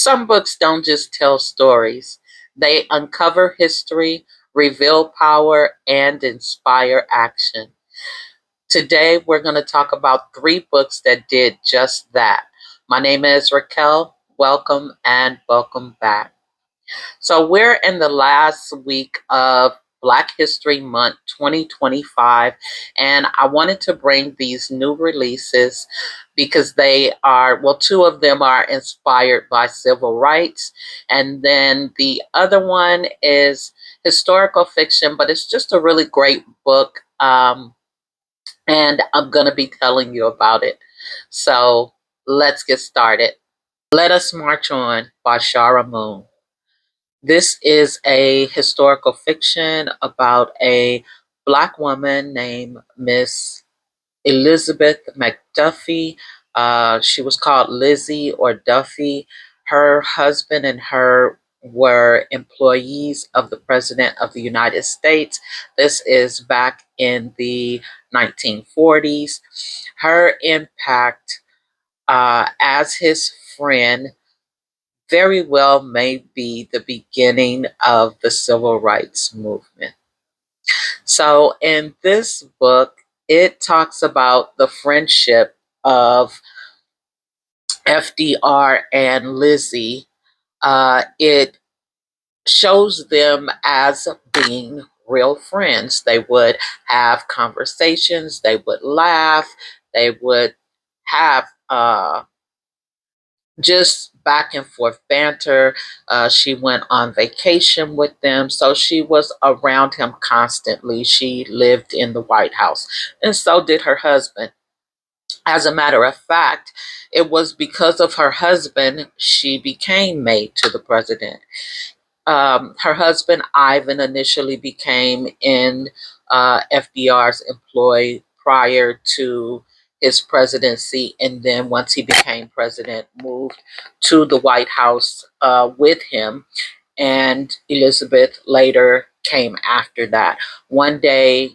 Some books don't just tell stories, they uncover history, reveal power, and inspire action. Today, we're going to talk about three books that did just that. My name is Raquel. Welcome and welcome back. So, we're in the last week of Black History Month 2025, and I wanted to bring these new releases because they are, well, two of them are inspired by civil rights, and then the other one is historical fiction, but it's just a really great book. And I'm going to be telling you about it. So let's get started. Let Us March On by Shara Moon. This is a historical fiction about a Black woman named Miss Elizabeth McDuffie. She was called Lizzie or Duffy. Her husband and her were employees of the President of the United States. This is back in the 1940s. Her impact as his friend very well may be the beginning of the civil rights movement. So, in this book, it talks about the friendship of FDR and Lizzie. It shows them as being real friends. They would have conversations, they would laugh, they would have just back and forth banter. She went on vacation with them, so she was around him constantly. She lived in the White House, and so did her husband. As a matter of fact, it was because of her husband she became maid to the president. Her husband, Ivan, initially became in FDR's employ prior to his presidency, and then once he became president, moved to the White House with him. And Elizabeth later came after that. One day,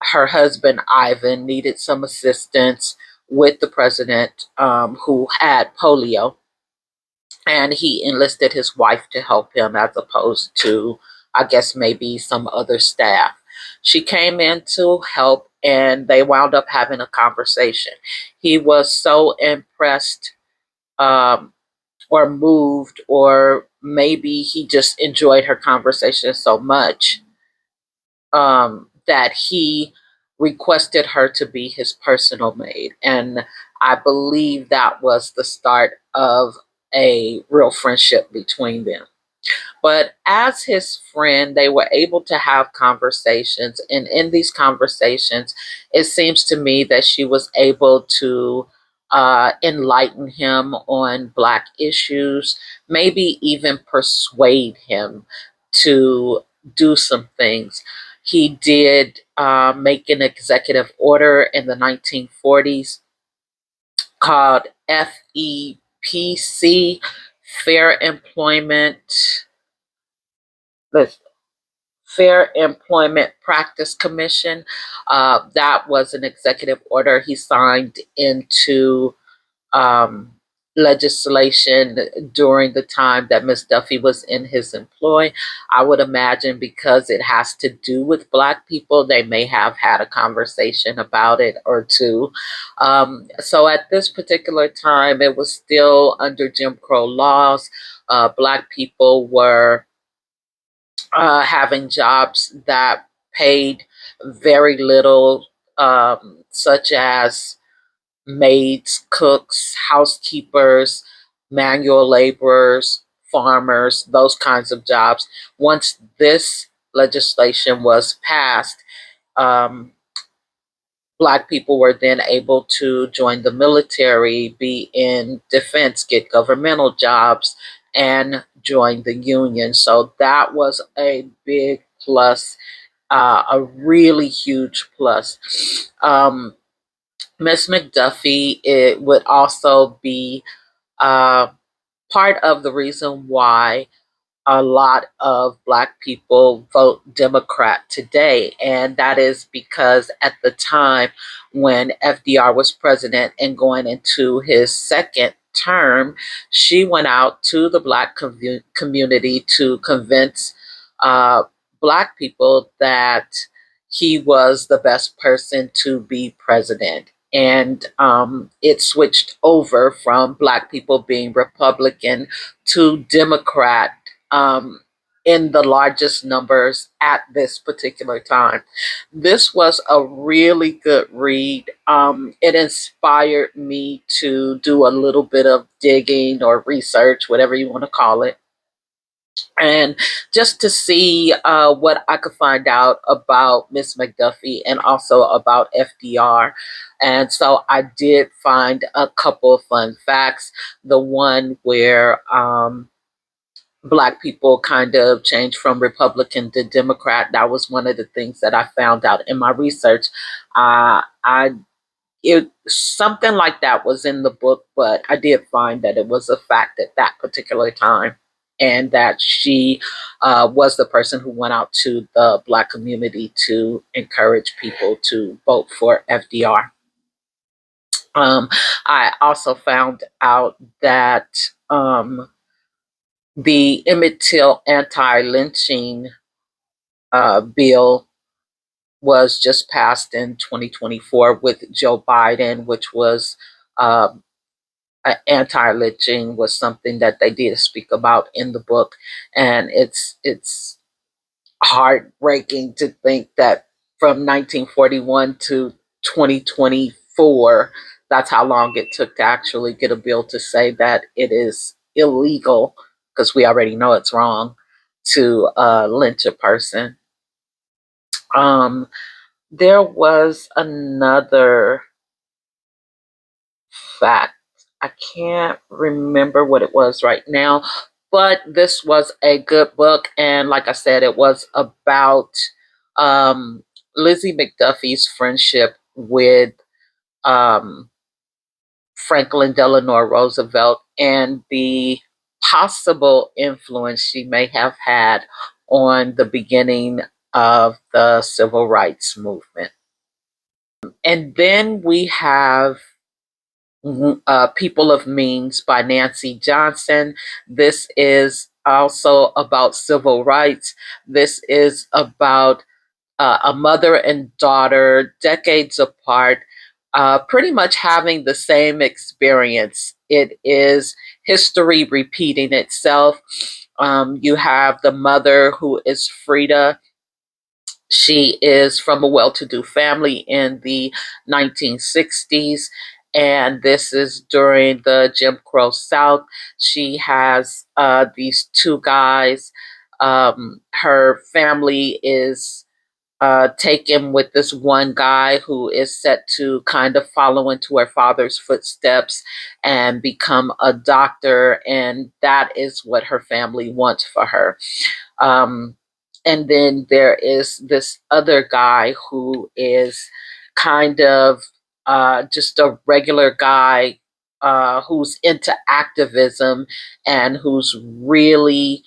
her husband, Ivan, needed some assistance with the president who had polio, and he enlisted his wife to help him as opposed to, I guess, maybe some other staff. She came in to help, and they wound up having a conversation. He was so impressed um, or moved, or maybe he just enjoyed her conversation so much that he requested her to be his personal maid. And I believe that was the start of a real friendship between them. But as his friend, they were able to have conversations. And in these conversations, it seems to me that she was able to enlighten him on Black issues, maybe even persuade him to do some things. He did make an executive order in the 1940s called FEPC, Fair Employment, the Fair Employment Practice Commission. That was an executive order he signed into um, legislation during the time that Miss Duffy was in his employ. I would imagine because it has to do with Black people, they may have had a conversation about it or two. So at this particular time, it was still under Jim Crow laws. Black people were having jobs that paid very little, such as maids, cooks, housekeepers, manual laborers, farmers, those kinds of jobs. Once this legislation was passed, um, Black people were then able to join the military, be in defense, get governmental jobs, and join the union. So that was a big plus, a really huge plus. Miss McDuffie, it would also be uh, part of the reason why a lot of Black people vote Democrat today. And that is because at the time when FDR was president and going into his second term, she went out to the Black community to convince uh, Black people that he was the best person to be president. And it switched over from Black people being Republican to Democrat um, in the largest numbers at this particular time. This was a really good read. It inspired me to do a little bit of digging or research, whatever you want to call it, and just to see what I could find out about Miss McDuffie and also about FDR. And so I did find a couple of fun facts. The one where Black people kind of changed from Republican to Democrat. That was one of the things that I found out in my research. I it something like that was in the book, but I did find that it was a fact at that particular time, and that she was the person who went out to the Black community to encourage people to vote for FDR. I also found out that the Emmett Till anti-lynching bill was just passed in 2024 with Joe Biden, which was uh, anti-lynching was something that they did speak about in the book, and it's heartbreaking to think that from 1941 to 2024, that's how long it took to actually get a bill to say that it is illegal, because we already know it's wrong to lynch a person. Um, there was another fact. I can't remember what it was right now, but this was a good book. And like I said, it was about um, Lizzie McDuffie's friendship with um, Franklin Delano Roosevelt and the possible influence she may have had on the beginning of the civil rights movement. And then we have People of Means by Nancy Johnson. This is also about civil rights. This is about a mother and daughter, decades apart, pretty much having the same experience. It is history repeating itself. You have the mother, who is Frida. She is from a well to do family in the 1960s, and this is during the Jim Crow South. She has these two guys. Her family is taken with this one guy who is set to kind of follow into her father's footsteps and become a doctor, and that is what her family wants for her. Um, and then there is this other guy who is kind of just a regular guy who's into activism and who's really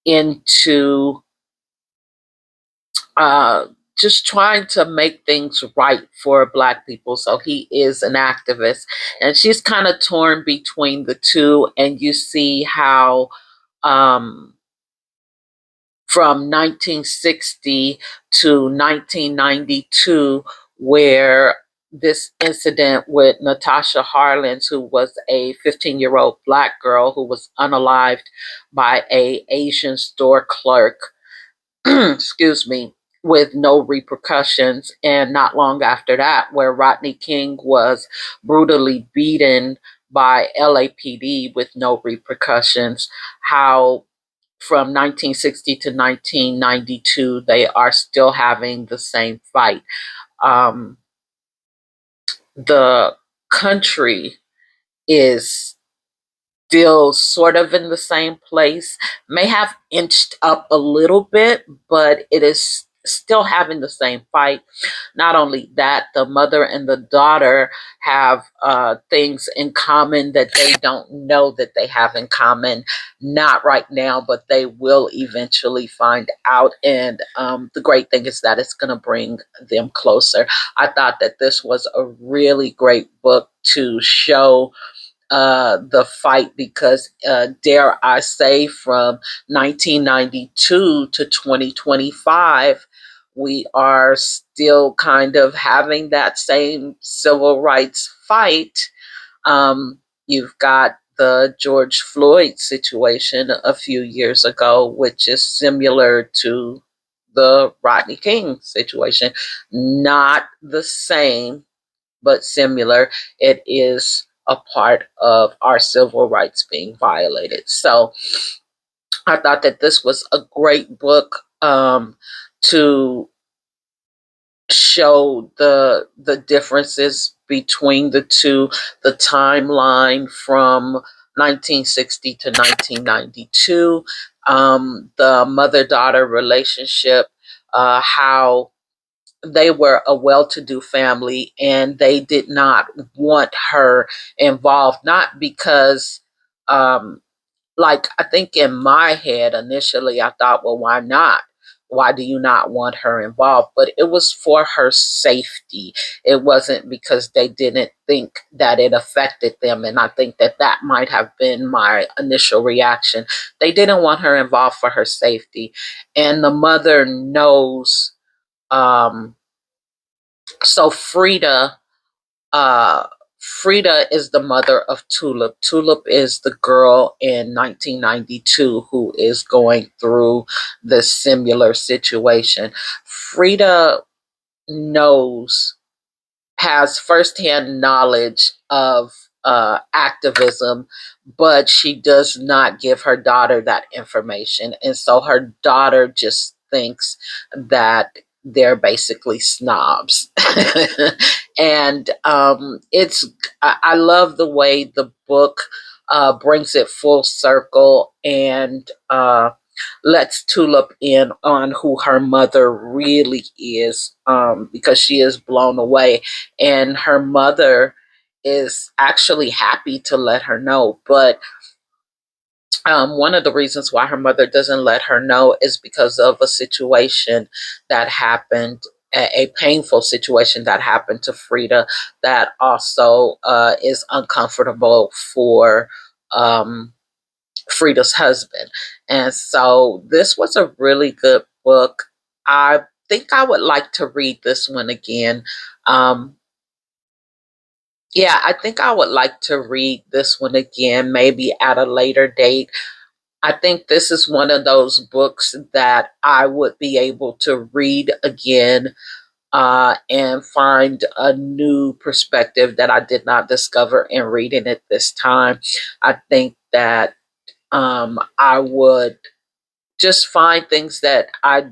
into uh, just trying to make things right for Black people. So he is an activist, and she's kind of torn between the two. And you see how um, from 1960 to 1992, where this incident with Natasha Harlins, who was a 15-year-old Black girl who was unalived by a Asian store clerk, excuse me, with no repercussions. And not long after that, where Rodney King was brutally beaten by LAPD with no repercussions, how from 1960 to 1992, they are still having the same fight. Um, the country is still sort of in the same place, may have inched up a little bit, but it is still having the same fight. Not only that, the mother and the daughter have things in common that they don't know that they have in common. Not right now, but they will eventually find out. And the great thing is that it's going to bring them closer. I thought that this was a really great book to show the fight because, dare I say, from 1992 to 2025, we are still kind of having that same civil rights fight. Um, you've got the George Floyd situation a few years ago, which is similar to the Rodney King situation. Not the same, but similar. It is a part of our civil rights being violated. So I thought that this was a great book, to show the differences between the two, the timeline from 1960 to 1992, the mother-daughter relationship, how they were a well-to-do family and they did not want her involved, not because, um, like, I think in my head initially I thought, well, why not? Why do you not want her involved? But it was for her safety. It wasn't because they didn't think that it affected them. And I think that that might have been my initial reaction. They didn't want her involved for her safety. And the mother knows. Um, so uh, Frida is the mother of Tulip. Tulip is the girl in 1992 who is going through this similar situation. Frida knows, has firsthand knowledge of activism, but she does not give her daughter that information. And so her daughter just thinks that they're basically snobs. And I love the way the book brings it full circle and lets Tulip in on who her mother really is, because she is blown away. And her mother is actually happy to let her know. But one of the reasons why her mother doesn't let her know is because of a situation that happened, a painful situation that happened to Frida that also is uncomfortable for. Frida's husband. And so this was a really good book. I think I would like to read this one again. Um, yeah, I think I would like to read this one again, maybe at a later date. I think this is one of those books that I would be able to read again, and find a new perspective that I did not discover in reading it this time. I think that I would just find things that I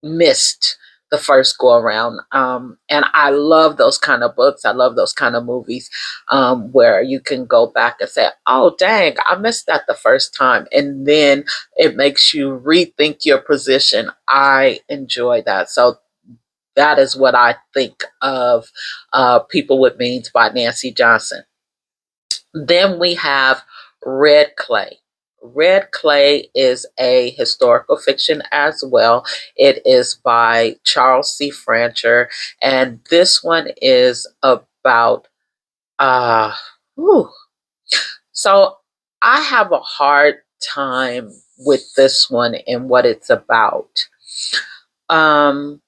missed the first go around. And I love those kind of books. I love those kind of movies, where you can go back and say, oh, dang, I missed that the first time. And then it makes you rethink your position. I enjoy that. So that is what I think of People with Means by Nancy Johnson. Then we have Red Clay. Red Clay is a historical fiction as well. It is by Charles C. Francher, and this one is about uh whew. So I have a hard time with this one and what it's about. Um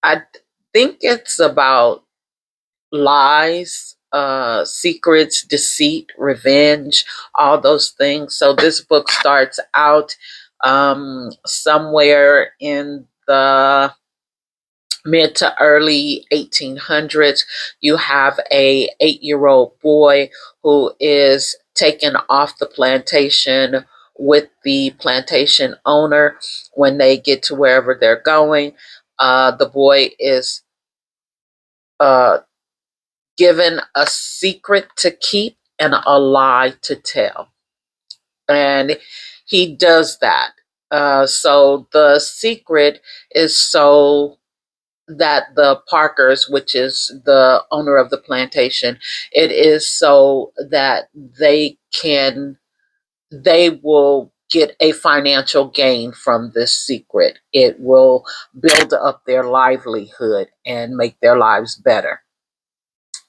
I think it's about lies, secrets, deceit, revenge, all those things. So this book starts out somewhere in the mid to early 1800s. You have a 8-year-old boy who is taken off the plantation with the plantation owner. When they get to wherever they're going, the boy is uh, given a secret to keep and a lie to tell. And he does that. So the secret is so that the Parkers, which is the owner of the plantation, it is so that they will get a financial gain from this secret. It will build up their livelihood and make their lives better.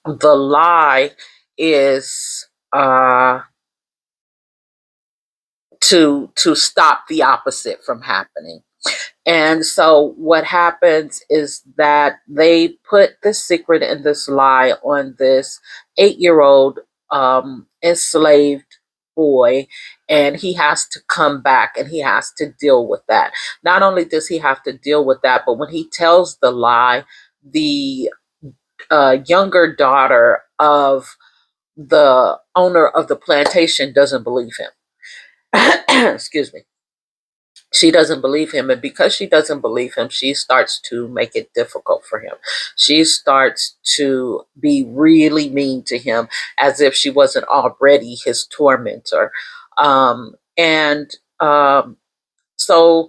the lie is to stop the opposite from happening. And so what happens is that they put this secret and this lie on this 8-year old enslaved boy, and he has to come back and he has to deal with that. Not only does he have to deal with that, but when he tells the lie, the younger daughter of the owner of the plantation doesn't believe him. Excuse me. She doesn't believe him, and because she doesn't believe him, she starts to make it difficult for him. She starts to be really mean to him, as if she wasn't already his tormentor. And so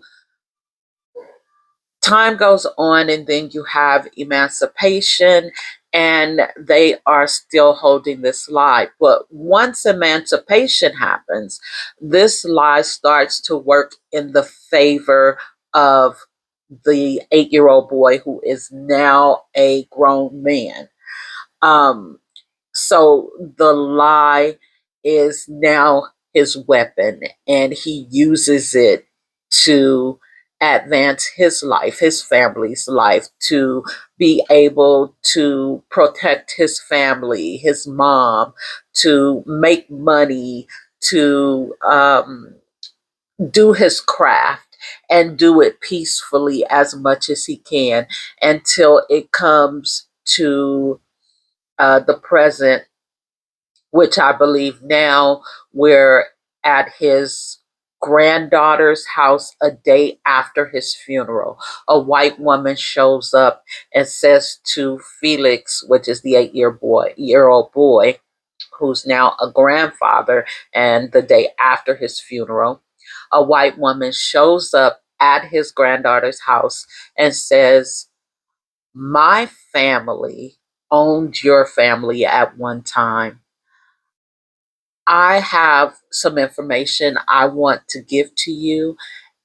time goes on, and then you have emancipation, and they are still holding this lie. But once emancipation happens, this lie starts to work in the favor of the 8-year old boy, who is now a grown man. um, so the lie is now his weapon, and he uses it to advance his life, his family's life, to be able to protect his family, his mom, to make money, to do his craft and do it peacefully as much as he can until it comes to the present, which I believe now we're at his granddaughter's house a day after his funeral. A white woman shows up and says to Felix, which is the 8-year old boy, who's now a grandfather, and the day after his funeral, a white woman shows up at his granddaughter's house and says, "My family owned your family at one time. I have some information I want to give to you,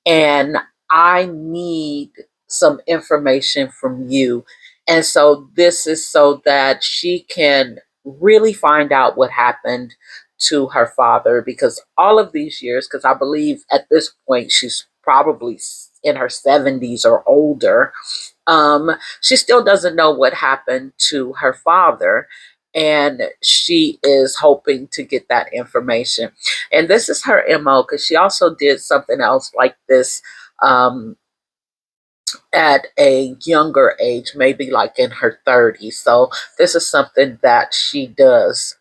and I need some information from you." And so this is so that she can really find out what happened to her father, because all of these years, because I believe at this point she's probably in her 70s or older, she still doesn't know what happened to her father, and she is hoping to get that information. And this is her MO, because she also did something else like this um, at a younger age, maybe like in her 30s. So this is something that she does.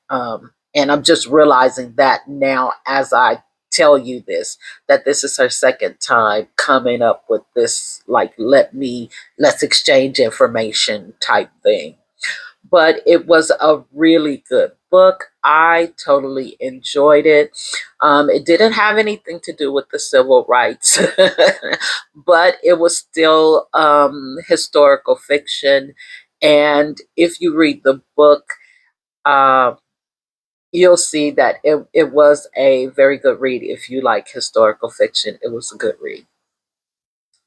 And I'm just realizing that now as I tell you this, that this is her second time coming up with this, like, let's exchange information type thing. But it was a really good book. I totally enjoyed it. It didn't have anything to do with the civil rights, but it was still historical fiction. And if you read the book, uh, you'll see that it was a very good read. If you like historical fiction, it was a good read.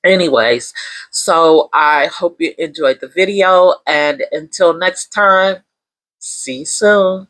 Anyways, so I hope you enjoyed the video, and until next time, see you soon.